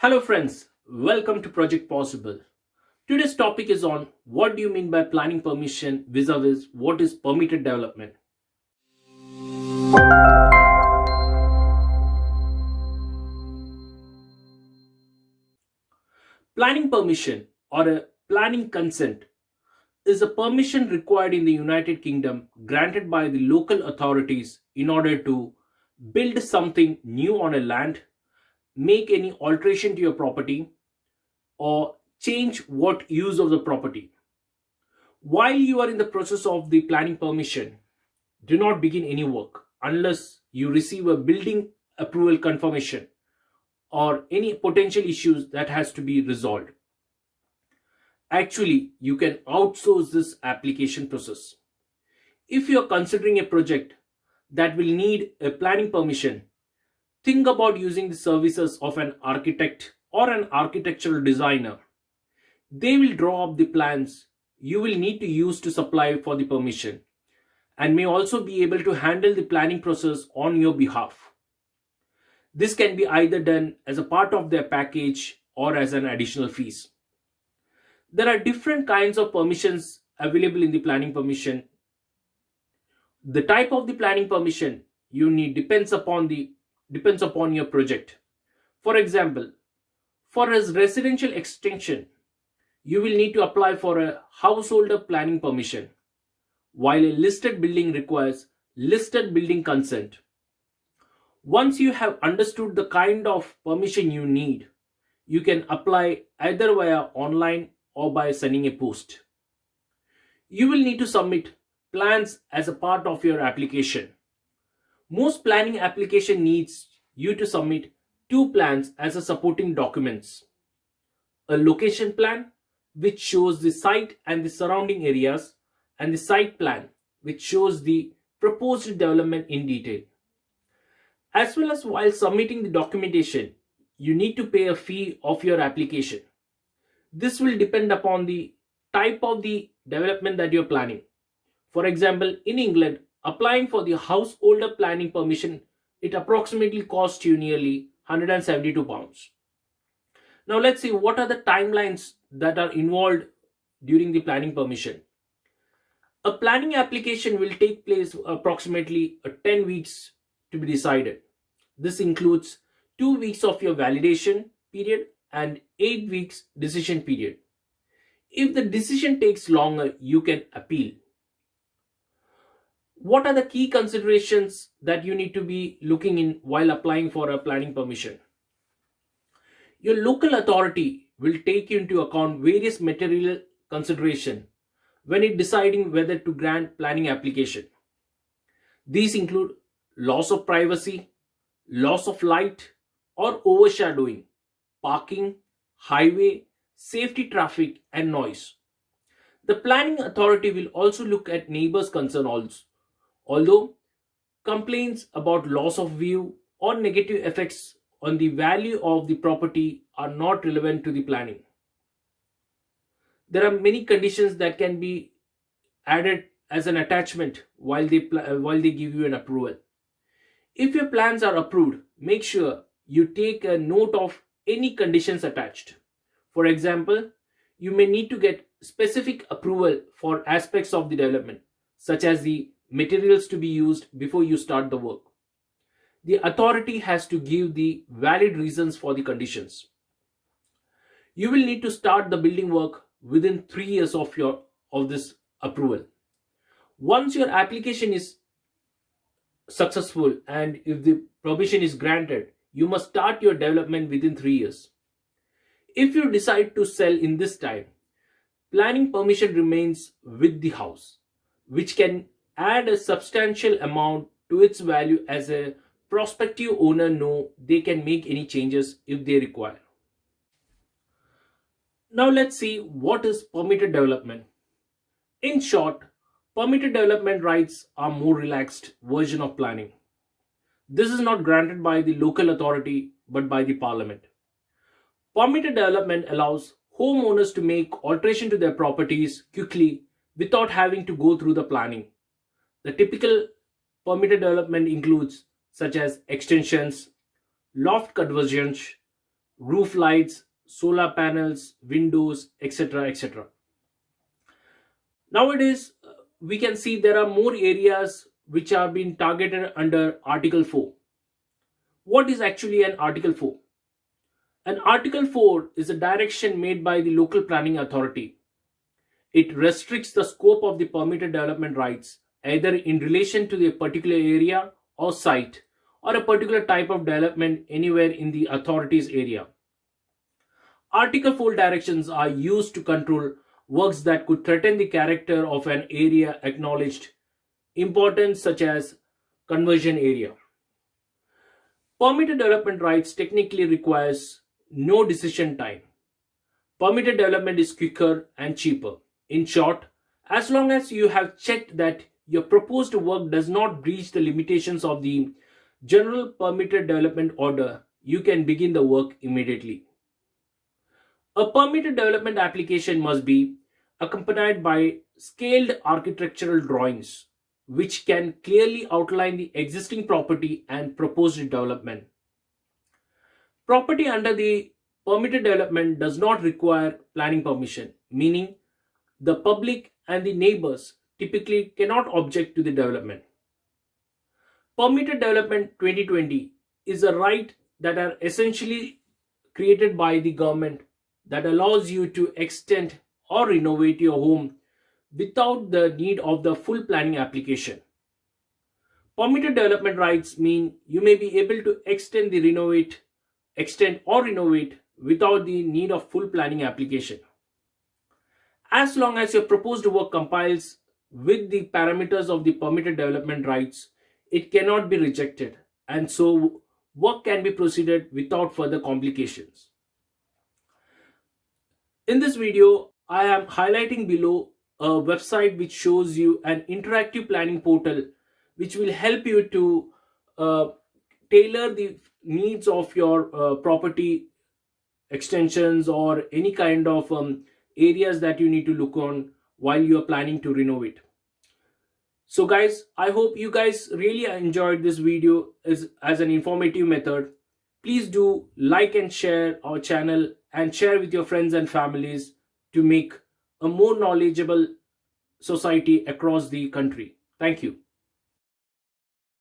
Hello friends, welcome to Project Possible. Today's topic is on what do you mean by planning permission vis-a-vis what is permitted development. Planning permission or a planning consent is a permission required in the United Kingdom granted by the local authorities in order to build something new on a land, make any alteration to your property, or change what use of the property. While you are in the process of the planning permission, do not begin any work unless you receive a building approval confirmation or any potential issues that has to be resolved. Actually, you can outsource this application process. If you are considering a project that will need a planning permission, think about using the services of an architect or an architectural designer. They will draw up the plans you will need to use to supply for the permission and may also be able to handle the planning process on your behalf. This can be either done as a part of their package or as an additional fees. There are different kinds of permissions available in the planning permission. The type of the planning permission you need depends upon your project. For example, for a residential extension, you will need to apply for a householder planning permission, while a listed building requires listed building consent. Once you have understood the kind of permission you need, you can apply either via online or by sending a post. You will need to submit plans as a part of your application. Most planning application needs you to submit two plans as a supporting documents. A location plan which shows the site and the surrounding areas, and the site plan which shows the proposed development in detail. As well as while submitting the documentation, you need to pay a fee of your application. This will depend upon the type of the development that you're planning. For example, in England, applying for the householder planning permission, it approximately costs you nearly £172. Now let's see what are the timelines that are involved during the planning permission. A planning application will take place approximately 10 weeks to be decided. This includes 2 weeks of your validation period and 8 weeks decision period. If the decision takes longer, you can appeal. What are the key considerations that you need to be looking in while applying for a planning permission? Your local authority will take into account various material consideration when it deciding whether to grant planning application. These include loss of privacy, loss of light or overshadowing, parking, highway, safety traffic and noise. The planning authority will also look at neighbors' concern also. Although complaints about loss of view or negative effects on the value of the property are not relevant to the planning. There are many conditions that can be added as an attachment while they give you an approval. If your plans are approved, make sure you take a note of any conditions attached. For example, you may need to get specific approval for aspects of the development, such as the materials to be used before you start the work. The authority has to give the valid reasons for the conditions. You will need to start the building work within 3 years of this approval. Once your application is successful and if the permission is granted, you must start your development within 3 years. If you decide to sell in this time, planning permission remains with the house, which can add a substantial amount to its value as a prospective owner know they can make any changes if they require. Now let's see what is permitted development. In short, permitted development rights are more relaxed version of planning. This is not granted by the local authority but by the parliament. Permitted development allows homeowners to make alteration to their properties quickly without having to go through the planning. The typical permitted development includes such as extensions, loft conversions, roof lights, solar panels, windows, etc. etc. Nowadays, we can see there are more areas which are being targeted under Article 4. What is actually an Article 4? An Article 4 is a direction made by the local planning authority. It restricts the scope of the permitted development rights either in relation to the particular area or site or a particular type of development anywhere in the authority's area. Article 4 directions are used to control works that could threaten the character of an area acknowledged importance, such as conversion area. Permitted development rights technically requires no decision time. Permitted development is quicker and cheaper. In short, as long as you have checked that your proposed work does not breach the limitations of the General Permitted Development Order, you can begin the work immediately. A permitted development application must be accompanied by scaled architectural drawings, which can clearly outline the existing property and proposed development. Property under the permitted development does not require planning permission, meaning the public and the neighbors typically cannot object to the development. Permitted development 2020 is a right that are essentially created by the government that allows you to extend or renovate your home without the need of the full planning application. Permitted development rights mean you may be able to extend or renovate without the need of full planning application. As long as your proposed work complies with the parameters of the permitted development rights, it cannot be rejected, and so work can be proceeded without further complications. In this video, I am highlighting below a website which shows you an interactive planning portal which will help you to tailor the needs of your property extensions or any kind of areas that you need to look on while you are planning to renovate. So guys, I hope you guys really enjoyed this video as an informative method. Please do like and share our channel and share with your friends and families to make a more knowledgeable society across the country. Thank you.